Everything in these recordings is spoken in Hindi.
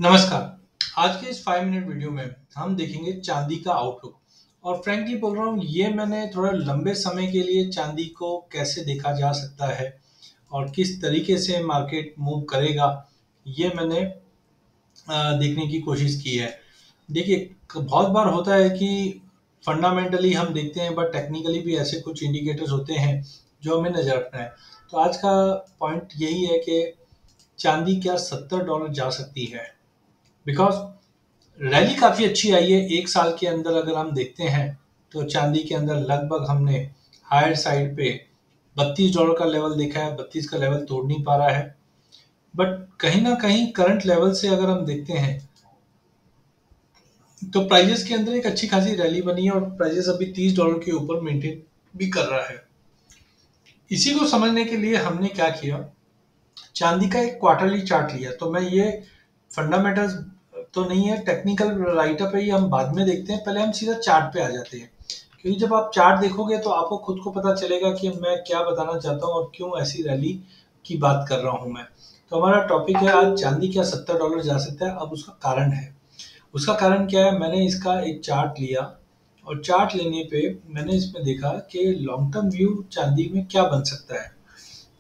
नमस्कार। आज के इस 5 मिनट वीडियो में हम देखेंगे चांदी का आउटलुक। और फ्रैंकली बोल रहा हूँ, ये मैंने थोड़ा लंबे समय के लिए चांदी को कैसे देखा जा सकता है और किस तरीके से मार्केट मूव करेगा, ये मैंने देखने की कोशिश की है। देखिए, बहुत बार होता है कि फंडामेंटली हम देखते हैं, बट टेक्निकली भी ऐसे कुछ इंडिकेटर्स होते हैं जो हमें नजर रखना है। तो आज का पॉइंट यही है कि चांदी क्या $70 जा सकती है, बिकॉज रैली काफी अच्छी आई है। एक साल के अंदर अगर हम देखते हैं तो चांदी के अंदर लगभग हमने हायर साइड पे $32 का लेवल देखा है। 32 का लेवल तोड़ नहीं पा रहा है, बट कहीं ना कहीं करंट लेवल से अगर हम देखते हैं तो प्राइजेस के अंदर एक अच्छी खासी रैली बनी है और प्राइजेस अभी $30 के ऊपर मेंटेन भी कर रहा है। इसी को समझने के लिए हमने क्या किया, चांदी का एक क्वार्टरली चार्ट लिया। तो मैं ये फंडामेंटल्स तो नहीं है, टेक्निकल राइटअप है, ये हम बाद में देखते हैं। पहले हम सीधा चार्ट पे आ जाते हैं, क्योंकि जब आप चार्ट देखोगे तो आपको खुद को पता चलेगा कि मैं क्या बताना चाहता हूँ और क्यों ऐसी रैली की बात कर रहा हूँ मैं। तो हमारा टॉपिक है आज, चांदी क्या $70 जा सकता है। अब उसका कारण है, उसका कारण क्या है। मैंने इसका एक चार्ट लिया और चार्ट लेने पे मैंने इसमें देखा कि लॉन्ग टर्म व्यू चांदी में क्या बन सकता है।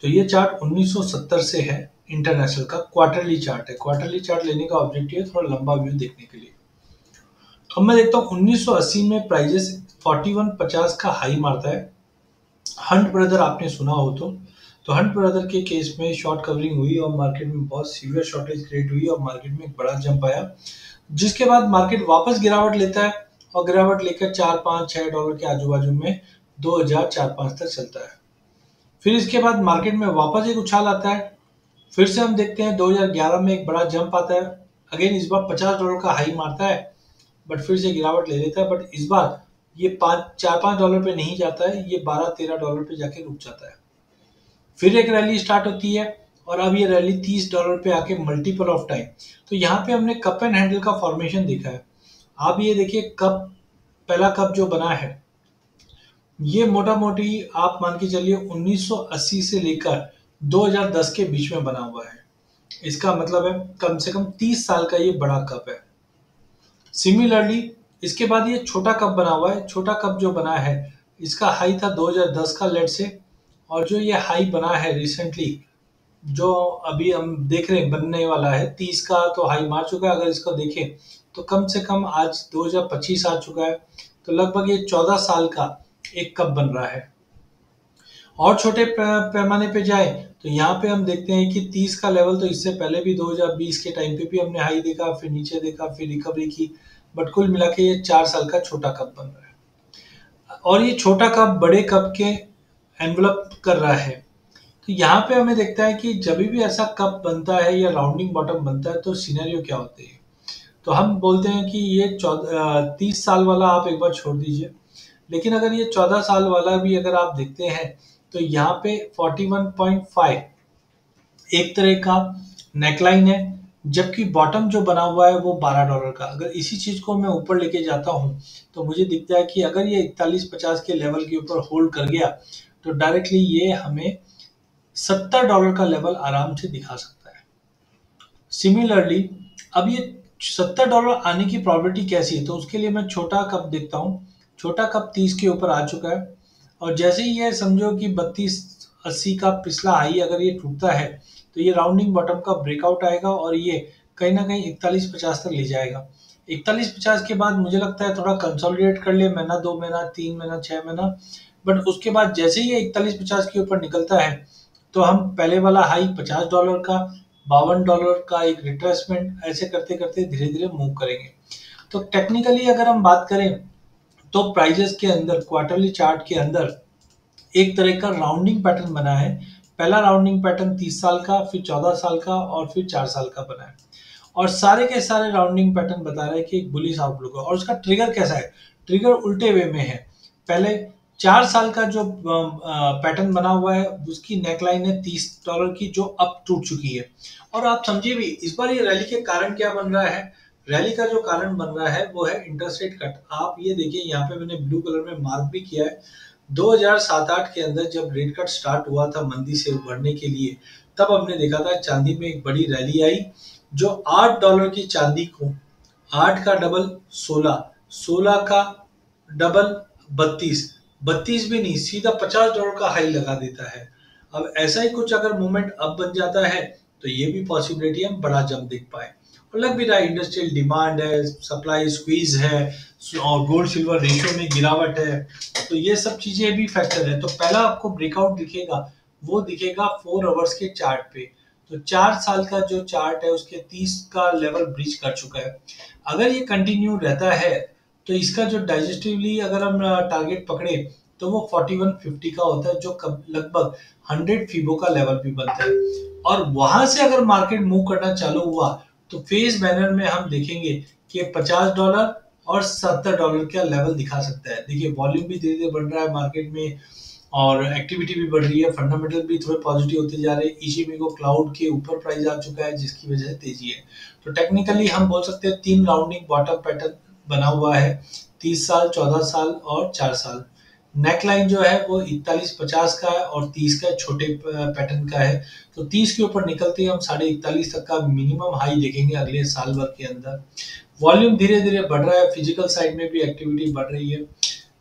तो ये चार्ट 1970 से है, इंटरनेशनल का क्वार्टरली चार्ट है। क्वार्टरली चार्ट लेने का ऑब्जेक्टिव है थोड़ा लंबा व्यू देखने के लिए। तो अब मैं देखता हूँ 1980 में प्राइजेस 4150 का हाई मारता है। हंट ब्रदर आपने सुना हो तो हंट ब्रदर के केस में शॉर्ट कवरिंग हुई और मार्केट में बहुत सीवियर शॉर्टेज क्रिएट हुई और मार्केट में एक बड़ा जंप आया, जिसके बाद मार्केट वापस गिरावट लेता है और गिरावट लेकर 4 5 6 डॉलर के आजू बाजू में 2004-5 तक चलता है। फिर इसके बाद मार्केट में वापस एक उछाल आता है। फिर से हम देखते हैं 2011 में एक बड़ा जंप आता है। अगेन इस बार $50 का हाई मारता है, बट फिर से गिरावट ले लेता है। बट इस बार ये 4 5 डॉलर पे नहीं जाता है, ये 12 13 डॉलर पे जाके रुक जाता है। फिर एक रैली स्टार्ट होती है और अब ये रैली $30 पे आके मल्टीपल ऑफ टाइम। तो यहाँ पे हमने कप एंड हैंडल का फॉर्मेशन देखा है। आप ये देखिए, कप, पहला कप जो बना है ये मोटा मोटी आप मान के चलिए 1980 से लेकर 2010 के बीच में बना हुआ है। इसका मतलब है कम से कम 30 साल का ये बड़ा कप है। सिमिलरली इसके बाद ये छोटा कप बना हुआ है। छोटा कप जो बना है इसका हाई था 2010 का, लेट से, और जो ये हाई बना है रिसेंटली, जो अभी हम देख रहे हैं बनने वाला है, 30 का तो हाई मार चुका है। अगर इसको देखें तो कम से कम आज 2025 आ चुका है, तो लगभग ये 14 साल का एक कप बन रहा है। और छोटे पैमाने पे जाए तो यहाँ पे हम देखते हैं कि 30 का लेवल तो इससे पहले भी 2020 के टाइम पे भी हमने हाई देखा, फिर नीचे देखा, फिर रिकवरी की, बट कुल मिला के ये 4 साल का छोटा कप बन रहा है। और ये छोटा कप बड़े कप के एनवलप कर रहा है। तो यहाँ पे हमें देखता है कि जब भी ऐसा कप बनता है या राउंडिंग बॉटम बनता है तो सिनेरियो क्या होते हैं। तो हम बोलते हैं कि ये 30 साल वाला आप एक बार छोड़ दीजिए, लेकिन अगर ये 14 साल वाला भी अगर आप देखते हैं तो यहाँ पे 41.5 एक तरह का नेकलाइन है, जबकि बॉटम जो बना हुआ है वो $12 का। अगर इसी चीज को मैं ऊपर लेके जाता हूँ तो मुझे दिखता है कि अगर ये 41-50 के लेवल के ऊपर होल्ड कर गया तो डायरेक्टली ये हमें $70 का लेवल आराम से दिखा सकता है। सिमिलरली अब ये $70 आने की प्रोबेबिलिटी कैसी है, तो उसके लिए मैं छोटा कप देखता हूँ। छोटा कप 30 के ऊपर आ चुका है और जैसे ही ये समझो कि 3280 का पिछला हाई अगर ये टूटता है तो ये राउंडिंग बॉटम का ब्रेकआउट आएगा और ये कहीं ना कहीं 4150 तक ले जाएगा। 4150 के बाद मुझे लगता है थोड़ा कंसोलिडेट कर ले, महीना 2 महीना 3 महीना 6 महीना, बट उसके बाद जैसे ही ये 4150 के ऊपर निकलता है तो हम पहले वाला हाई $50 का, $52 का एक रिट्रेसमेंट, ऐसे करते करते धीरे धीरे मूव करेंगे। तो टेक्निकली अगर हम बात करें तो प्राइजेस के अंदर क्वार्टरली चार्ट के अंदर एक तरह का राउंडिंग पैटर्न बना है। पहला राउंडिंग पैटर्न 30 साल का, फिर 14 साल का और फिर 4 साल का बना है। और सारे के सारे राउंडिंग पैटर्न बता रहे हैं कि एक बुलिश आउटलुक है। और उसका ट्रिगर कैसा है, ट्रिगर उल्टे वे में है। पहले 4 साल का जो पैटर्न बना हुआ है उसकी नेकलाइन है $30 की, जो अब टूट चुकी है। और आप समझिए भी इस बार ये रैली के कारण क्या बन रहा है। रैली का जो कारण बन रहा है वो है इंटरेस्ट रेट कट। आप ये देखिए, यहाँ पे मैंने ब्लू कलर में मार्क भी किया है। 2007-8 के अंदर जब रेट कट स्टार्ट हुआ था मंदी से उभरने के लिए, तब हमने देखा था चांदी में एक बड़ी रैली आई जो $8 की चांदी को 8 का डबल 16, 16 का डबल 32, 32 भी नहीं सीधा $50 का हाई लगा देता है। अब ऐसा ही कुछ अगर मूवमेंट अब बन जाता है तो ये भी पॉसिबिलिटी हम बड़ा जंप देख पाए। और लग भी रहा है इंडस्ट्रियल डिमांड है, सप्लाई स्क्वीज है और गोल्ड सिल्वर रेशियो में गिरावट है, तो ये सब चीजें भी फैक्टर है। तो पहला आपको ब्रेकआउट दिखेगा, वो दिखेगा 4 आवर्स के चार्ट पे। तो 4 साल का जो चार्ट है उसके 30 का लेवल ब्रीच कर चुका है। अगर ये कंटिन्यू रहता है तो इसका जो डाइजेस्टिवली अगर हम टारगेट पकड़े तो वो 4150 का होता है, जो लगभग 100 फीबो का लेवल भी बनता है। और वहां से अगर मार्केट मूव करना चालू हुआ तो फेज बैनर में हम देखेंगे कि $50 और $70 का लेवल दिखा सकता है। देखिए वॉल्यूम भी धीरे धीरे बढ़ रहा है मार्केट में और एक्टिविटी भी बढ़ रही है, फंडामेंटल भी थोड़े पॉजिटिव होते जा रहे हैं। इशिमिको क्लाउड के ऊपर प्राइस आ चुका है जिसकी वजह से तेजी है। तो टेक्निकली हम बोल सकते हैं 3 राउंडिंग बॉटम पैटर्न बना हुआ है, 30 साल, 14 साल और 4 साल। नेकलाइन जो है वो 4150 का है और 30 का छोटे पैटर्न का है। तो 30 के ऊपर निकलते ही हम 41.5 तक का मिनिमम हाई देखेंगे अगले साल भर के अंदर। वॉल्यूम धीरे धीरे बढ़ रहा है, फिजिकल साइड में भी एक्टिविटी बढ़ रही है।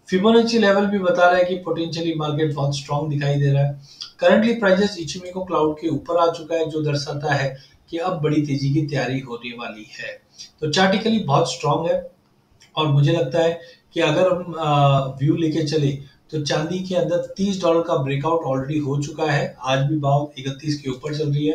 फिबोनाची लेवल भी बता रहा है कि पोटेंशियली मार्केट बहुत स्ट्रांग दिखाई दे रहा है। करंटली प्राइसेस इचिमिको क्लाउड के ऊपर आ चुका है, जो दर्शाता है कि अब बड़ी तेजी की तैयारी होने वाली है। तो चार्टिकली बहुत स्ट्रांग है और मुझे लगता है कि अगर हम व्यू लेके चले तो चांदी के अंदर $30 का ब्रेकआउट ऑलरेडी हो चुका है। आज भी भाव 31 के ऊपर चल रही है।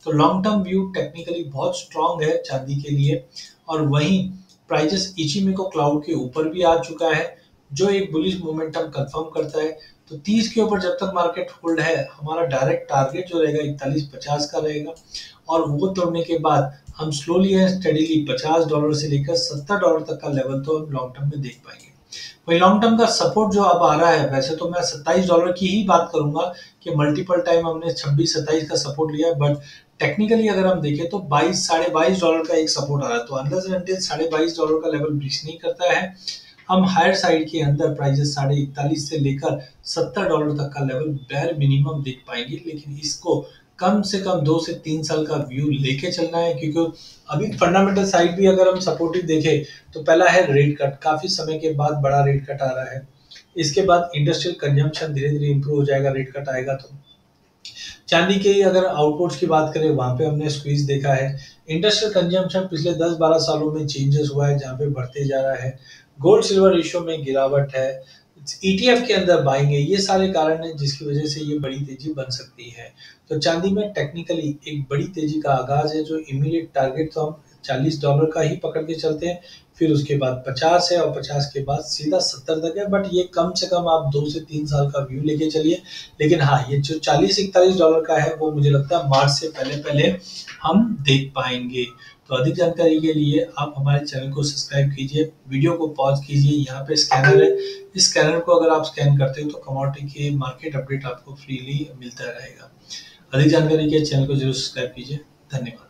तो लॉन्ग टर्म व्यू टेक्निकली बहुत स्ट्रांग है चांदी के लिए। और वहीं प्राइजेस इचिमिको क्लाउड के ऊपर भी आ चुका है, जो एक बुलिश मोमेंटम कंफर्म करता है। तो 30 के ऊपर जब तक मार्केट होल्ड है, हमारा डायरेक्ट टारगेट जो रहेगा 4150 का रहेगा। और वो तोड़ने के बाद हम स्लोली एंड स्टेडीली $50 से लेकर $70 तक का लेवल तो हम लॉन्ग टर्म में देख पाएंगे। वही लॉन्ग टर्म का सपोर्ट जो अब आ रहा है, वैसे तो मैं $27 की ही बात करूंगा कि मल्टीपल टाइम हमने 26-27 का सपोर्ट लिया है, बट टेक्निकली अगर हम देखें तो 22 $22.5 का एक सपोर्ट आ रहा है। तो अनलेस एंड अनटिल $22.5 का लेवल ब्रीच नहीं करता है, हम हायर साइड के अंदर प्राइजेस 41.5 से लेकर $70 तक का लेवल बेयर मिनिमम देख पाएंगे। लेकिन इसको कम से कम 2 से 3 साल का व्यू लेके चलना है, क्योंकि अभी फंडामेंटल साइड भी अगर हम सपोर्टिव देखें तो पहला है रेट कट, काफी समय के बाद बड़ा रेट कट आ रहा है। इसके बाद इंडस्ट्रियल कंजम्पशन धीरे धीरे इंप्रूव हो जाएगा रेट कट आएगा तो। चांदी के अगर आउटपुट्स की बात करें, वहां पे हमने स्क्वीज देखा है। इंडस्ट्रियल कंजम्पशन पिछले 10-12 सालों में चेंजेस हुआ है, जहां पे बढ़ते जा रहा है। गोल्ड सिल्वर रेशियो में गिरावट है, ईटीएफ के अंदर बाइंग है, ये सारे कारण हैं जिसकी वजह से ये बड़ी तेजी बन सकती है। तो चांदी में टेक्निकली एक बड़ी तेजी का आगाज है, जो इमीडिएट टारगेट तो हम $40 का ही पकड़ के चलते हैं, फिर उसके बाद 50 है और 50 के बाद सीधा 70 तक है। बट ये कम से कम आप 2 से 3 साल का व्यू लेके चलिए। लेकिन हाँ, ये जो $40-41 का है वो मुझे लगता है मार्च से पहले पहले हम देख पाएंगे। तो अधिक जानकारी के लिए आप हमारे चैनल को सब्सक्राइब कीजिए, वीडियो को पॉज कीजिए। यहाँ पे स्कैनर है, इस स्कैनर को अगर आप स्कैन करते हो तो कमोडिटी के मार्केट अपडेट आपको फ्रीली मिलता रहेगा। अधिक जानकारी के चैनल को जरूर सब्सक्राइब कीजिए। धन्यवाद।